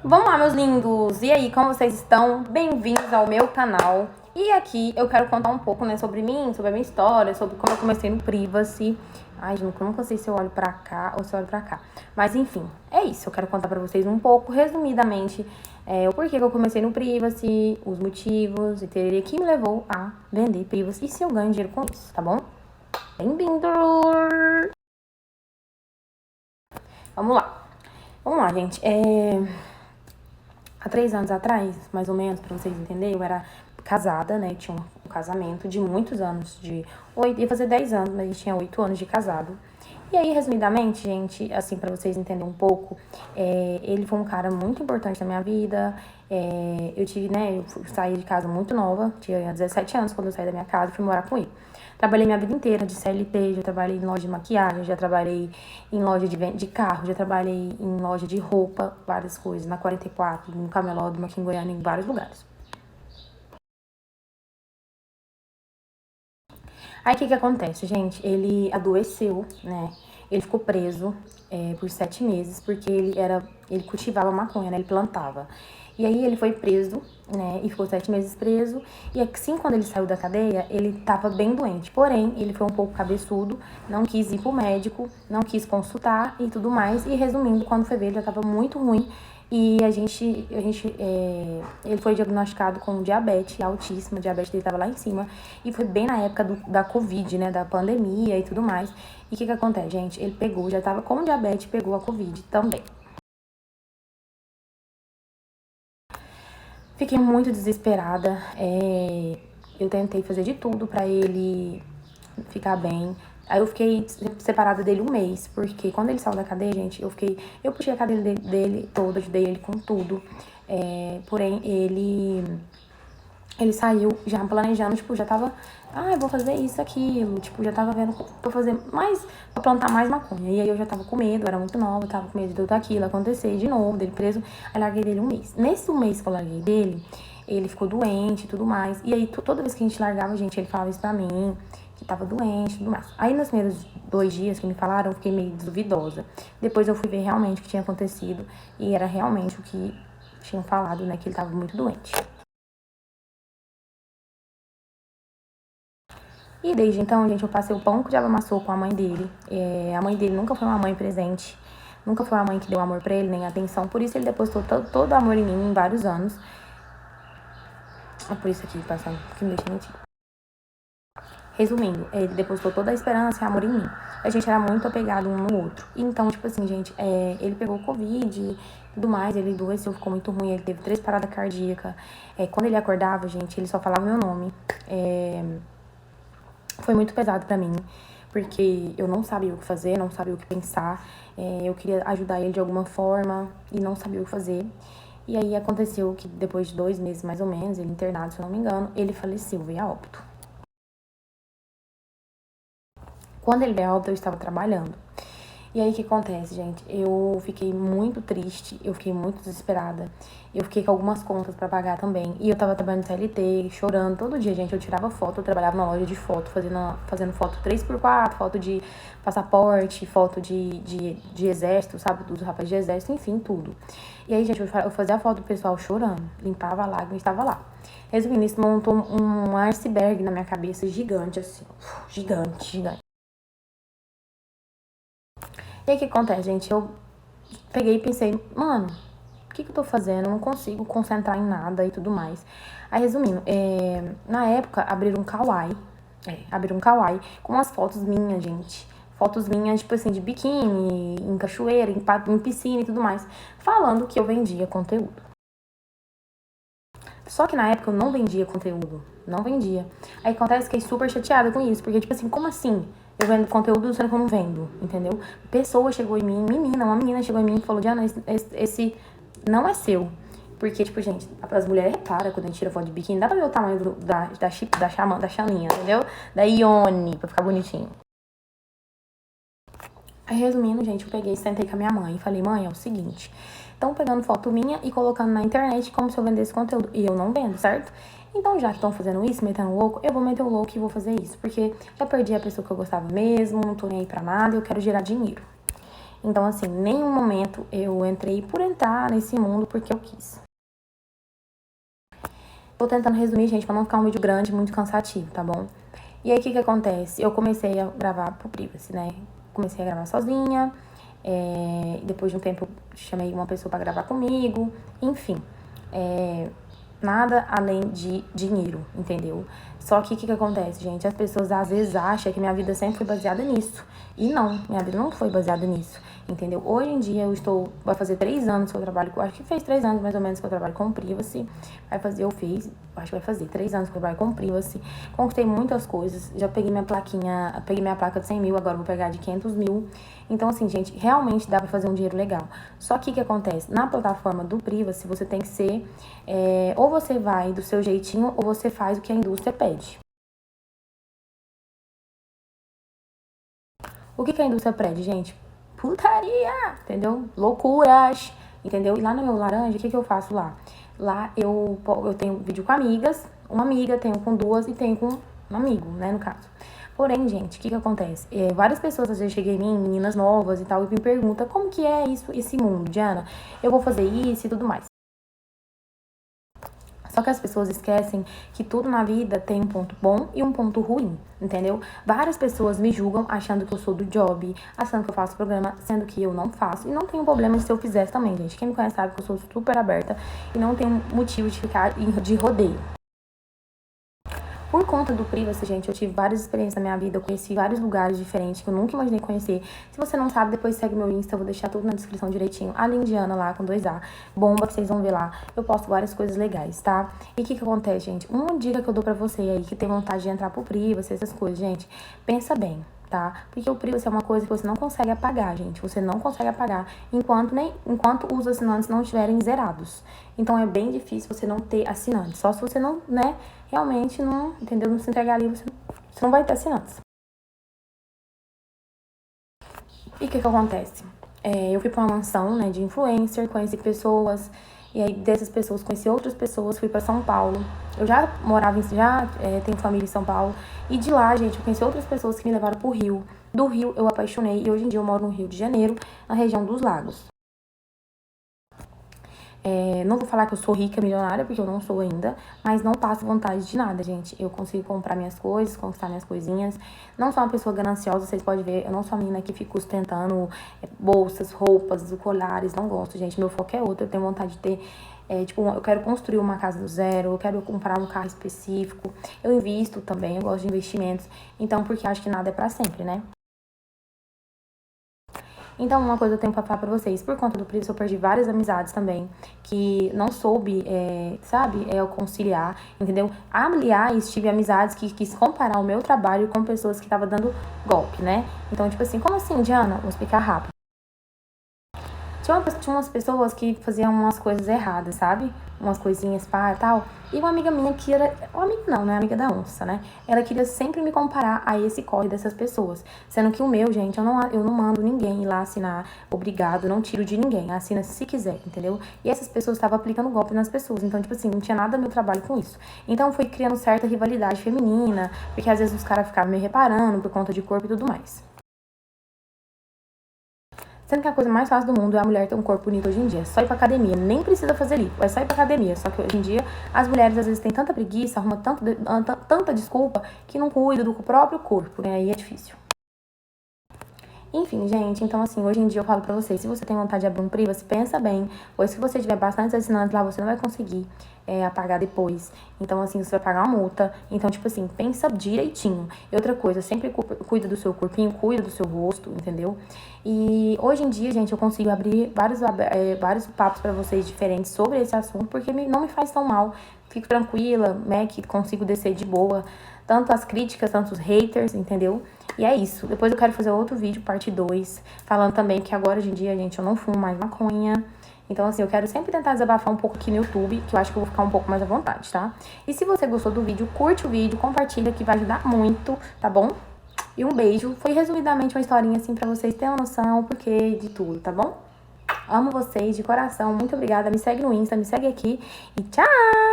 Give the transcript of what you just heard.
Vamos lá, meus lindos! E aí, como vocês estão? Bem-vindos ao meu canal. E aqui eu quero contar um pouco, né, sobre mim, sobre a minha história, sobre como eu comecei no Privacy. Ai, gente, eu nunca sei se eu olho pra cá ou se eu olho pra cá. Mas, enfim, é isso. Eu quero contar pra vocês um pouco, resumidamente, o porquê que eu comecei no Privacy, os motivos e tererê que me levou a vender Privacy e se eu ganho dinheiro com isso, tá bom? Bem-vindo! Vamos lá. Vamos lá, gente. Há 3 anos atrás, mais ou menos, pra vocês entenderem, eu era casada, né? Tinha um casamento de muitos anos, de 8, ia fazer 10 anos, mas a gente tinha 8 anos de casado. E aí, resumidamente, gente, assim, pra vocês entenderem um pouco, ele foi um cara muito importante na minha vida. Eu tive, né, saí de casa muito nova, tinha 17 anos quando eu saí da minha casa e fui morar com ele. Trabalhei minha vida inteira de CLT, já trabalhei em loja de maquiagem, já trabalhei em loja de carro, já trabalhei em loja de roupa, várias coisas, na 44, no Camelódromo, aqui em Goiânia, em vários lugares. Aí o que acontece, gente? Ele adoeceu, né? Ele ficou preso por 7 meses, porque ele cultivava maconha, né? Ele plantava. E aí ele foi preso, né? E ficou 7 meses preso. E assim, quando ele saiu da cadeia, ele tava bem doente. Porém, ele foi um pouco cabeçudo, não quis ir pro médico, não quis consultar e tudo mais. E resumindo, quando foi ver, ele já tava muito ruim. E ele foi diagnosticado com diabetes altíssima, a diabetes dele estava lá em cima. E foi bem na época da Covid, né, da pandemia e tudo mais. E o que acontece, gente? Ele pegou, já estava com diabetes, pegou a Covid também. Fiquei muito desesperada. Eu tentei fazer de tudo pra ele ficar bem. Aí eu fiquei separada dele 1 mês, porque quando ele saiu da cadeia, gente, eu puxei a cadeia dele toda, ajudei ele com tudo. Porém, ele saiu já planejando, tipo, já tava, eu vou fazer isso, aquilo, tipo, já tava vendo pra fazer mais, pra plantar mais maconha. E aí eu já tava com medo, eu era muito nova, eu tava com medo de tudo aquilo acontecer de novo, dele preso. Aí larguei dele 1 mês. Nesse 1 mês que eu larguei dele, ele ficou doente e tudo mais. E aí toda vez que a gente largava, gente, ele falava isso pra mim, que tava doente e tudo mais. Aí nos primeiros 2 dias que me falaram, eu fiquei meio duvidosa. Depois eu fui ver realmente o que tinha acontecido e era realmente o que tinham falado, né, que ele tava muito doente. E desde então, gente, eu passei o pão que o diabo amassou com a mãe dele. A mãe dele nunca foi uma mãe presente, nunca foi uma mãe que deu amor pra ele, nem atenção. Por isso ele depositou todo o amor em mim em vários anos. É por isso aqui, passando, que me deixa mentir. Resumindo, ele depositou toda a esperança e amor em mim. A gente era muito apegado um no outro. Então, tipo assim, gente, ele pegou Covid e tudo mais, ele adoeceu, ficou muito ruim, ele teve 3 paradas cardíacas. Quando ele acordava, gente, ele só falava meu nome. Foi muito pesado pra mim, porque eu não sabia o que fazer, não sabia o que pensar. Eu queria ajudar ele de alguma forma e não sabia o que fazer. E aí aconteceu que depois de 2 meses, mais ou menos, ele internado, se eu não me engano, ele faleceu, veio a óbito. Quando ele veio a óbito, eu estava trabalhando. E aí, o que acontece, gente? Eu fiquei muito triste, eu fiquei muito desesperada. Eu fiquei com algumas contas pra pagar também. E eu tava trabalhando no CLT, chorando todo dia, gente. Eu tirava foto, eu trabalhava na loja de foto, fazendo foto 3x4, foto de passaporte, foto de exército, sabe? Dos rapazes de exército, enfim, tudo. E aí, gente, eu fazia a foto do pessoal chorando, limpava a lágrima e estava lá. Resumindo, isso montou um iceberg na minha cabeça gigante, assim, gigante, gigante. E aí, o que acontece, gente? Eu peguei e pensei, mano, o que eu tô fazendo? Eu não consigo concentrar em nada e tudo mais. Aí, resumindo, na época, abriram um Kawaii com umas fotos minhas, gente. Fotos minhas, tipo assim, de biquíni, em cachoeira, em piscina e tudo mais. Falando que eu vendia conteúdo. Só que na época eu não vendia conteúdo. Não vendia. Aí acontece que eu fiquei super chateada com isso. Porque, tipo assim, como assim? Eu vendo conteúdo sendo que eu não vendo, entendeu? Pessoa chegou em mim, uma menina chegou em mim e falou, Diana, esse não é seu. Porque, tipo, gente, as mulheres reparam quando a gente tira foto de biquíni, dá pra ver o tamanho da chaninha, entendeu? Da Ione, pra ficar bonitinho. Aí, resumindo, gente, eu peguei e sentei com a minha mãe e falei, mãe, é o seguinte, estão pegando foto minha e colocando na internet como se eu vendesse conteúdo. E eu não vendo, certo? Então, já que estão fazendo isso, metendo louco, eu vou meter o louco e vou fazer isso. Porque já perdi a pessoa que eu gostava mesmo, não tô nem aí pra nada, eu quero gerar dinheiro. Então, assim, em nenhum momento eu entrei por entrar nesse mundo porque eu quis. Tô tentando resumir, gente, pra não ficar um vídeo grande, muito cansativo, tá bom? E aí, o que acontece? Eu comecei a gravar pro Privacy, né? Comecei a gravar sozinha. Depois de um tempo, eu chamei uma pessoa pra gravar comigo. Enfim, nada além de dinheiro, entendeu? Só que o que acontece, gente? As pessoas às vezes acham que minha vida sempre foi baseada nisso. E não, minha vida não foi baseada nisso, entendeu? Hoje em dia vai fazer 3 anos que eu trabalho acho que fez 3 anos mais ou menos que eu trabalho com Privacy. Acho que vai fazer 3 anos que eu trabalho com Privacy. Conquistei muitas coisas, já peguei minha placa de 100 mil, agora vou pegar de 500 mil. Então, assim, gente, realmente dá pra fazer um dinheiro legal. Só que o que acontece? Na plataforma do Privacy, você tem que ser, ou você vai do seu jeitinho, ou você faz o que a indústria pede. O que a indústria pede, gente? Putaria, entendeu? Loucuras, entendeu? E lá no meu laranja, o que eu faço lá? Lá eu tenho vídeo com amigas, uma amiga, tenho com 2 e tenho com um amigo, né, no caso. Porém, gente, o que acontece? Várias pessoas, às vezes, chegam em mim, meninas novas e tal, e me perguntam como que é isso, esse mundo, Diana? Eu vou fazer isso e tudo mais. Só que as pessoas esquecem que tudo na vida tem um ponto bom e um ponto ruim, entendeu? Várias pessoas me julgam achando que eu sou do job, achando que eu faço programa, sendo que eu não faço. E não tenho problema se eu fizesse também, gente. Quem me conhece sabe que eu sou super aberta e não tenho motivo de ficar de rodeio. Por conta do Privacy, gente, eu tive várias experiências na minha vida, eu conheci vários lugares diferentes que eu nunca imaginei conhecer. Se você não sabe, depois segue meu Insta, eu vou deixar tudo na descrição direitinho. A Lindiana lá, com 2A, bomba, que vocês vão ver lá. Eu posto várias coisas legais, tá? E o que acontece, gente? Uma dica que eu dou pra você aí, que tem vontade de entrar pro Privacy, essas coisas, gente, pensa bem, tá? Porque o Privacy é uma coisa que você não consegue apagar, gente. Você não consegue apagar enquanto os assinantes não estiverem zerados. Então é bem difícil você não ter assinantes. Só se você não, né, realmente não, entendeu? Não se entregar ali, você não vai ter assinantes. E o que acontece? Eu fui pra uma mansão, né, de influencer, conheci pessoas, e aí dessas pessoas conheci outras pessoas, fui pra São Paulo. Eu já morava tenho família em São Paulo, e de lá, gente, eu conheci outras pessoas que me levaram pro Rio. Do Rio eu apaixonei, e hoje em dia eu moro no Rio de Janeiro, na região dos Lagos. Não vou falar que eu sou rica, milionária, porque eu não sou ainda, mas não passo vontade de nada, gente. Eu consigo comprar minhas coisas, conquistar minhas coisinhas. Não sou uma pessoa gananciosa, vocês podem ver. Eu não sou a menina que fica ostentando bolsas, roupas, colares. Não gosto, gente. Meu foco é outro. Eu tenho vontade de ter... eu quero construir uma casa do zero, eu quero comprar um carro específico. Eu invisto também, eu gosto de investimentos. Então, porque acho que nada é pra sempre, né? Então, uma coisa eu tenho pra falar pra vocês. Por conta do Privacy, eu perdi várias amizades também, que não soube, conciliar, entendeu? Aliás, tive amizades que quis comparar o meu trabalho com pessoas que estavam dando golpe, né? Então, tipo assim, como assim, Diana? Vou explicar rápido. Tinha umas pessoas que faziam umas coisas erradas, sabe? Umas coisinhas pá e tal. E uma amiga minha que era... Uma amiga não, né? Amiga da onça, né? Ela queria sempre me comparar a esse corre dessas pessoas. Sendo que o meu, gente, eu não mando ninguém ir lá assinar obrigado, não tiro de ninguém. Assina se quiser, entendeu? E essas pessoas estavam aplicando golpe nas pessoas. Então, tipo assim, não tinha nada meu trabalho com isso. Então, foi criando certa rivalidade feminina, porque às vezes os caras ficavam me reparando por conta de corpo e tudo mais. Sendo que a coisa mais fácil do mundo é a mulher ter um corpo bonito hoje em dia. É só ir pra academia. Nem precisa fazer lipo. É só ir pra academia. Só que hoje em dia, as mulheres às vezes têm tanta preguiça, arrumam tanta desculpa, que não cuidam do próprio corpo, né? Aí é difícil. Enfim, gente, então assim, hoje em dia eu falo pra vocês, se você tem vontade de abrir um Privacy, pensa bem, pois se você tiver bastante assinantes lá, você não vai conseguir apagar depois. Então, assim, você vai pagar uma multa. Então, tipo assim, pensa direitinho. E outra coisa, sempre cuida do seu corpinho, cuida do seu rosto, entendeu? E hoje em dia, gente, eu consigo abrir vários papos pra vocês diferentes sobre esse assunto, porque não me faz tão mal. Fico tranquila, né, que consigo descer de boa, tanto as críticas, tanto os haters, entendeu? E é isso. Depois eu quero fazer outro vídeo, parte 2, falando também que agora, hoje em dia, gente, eu não fumo mais maconha. Então, assim, eu quero sempre tentar desabafar um pouco aqui no YouTube, que eu acho que eu vou ficar um pouco mais à vontade, tá? E se você gostou do vídeo, curte o vídeo, compartilha, que vai ajudar muito, tá bom? E um beijo. Foi resumidamente uma historinha, assim, pra vocês terem uma noção, o porquê de tudo, tá bom? Amo vocês de coração. Muito obrigada. Me segue no Insta, me segue aqui. E tchau!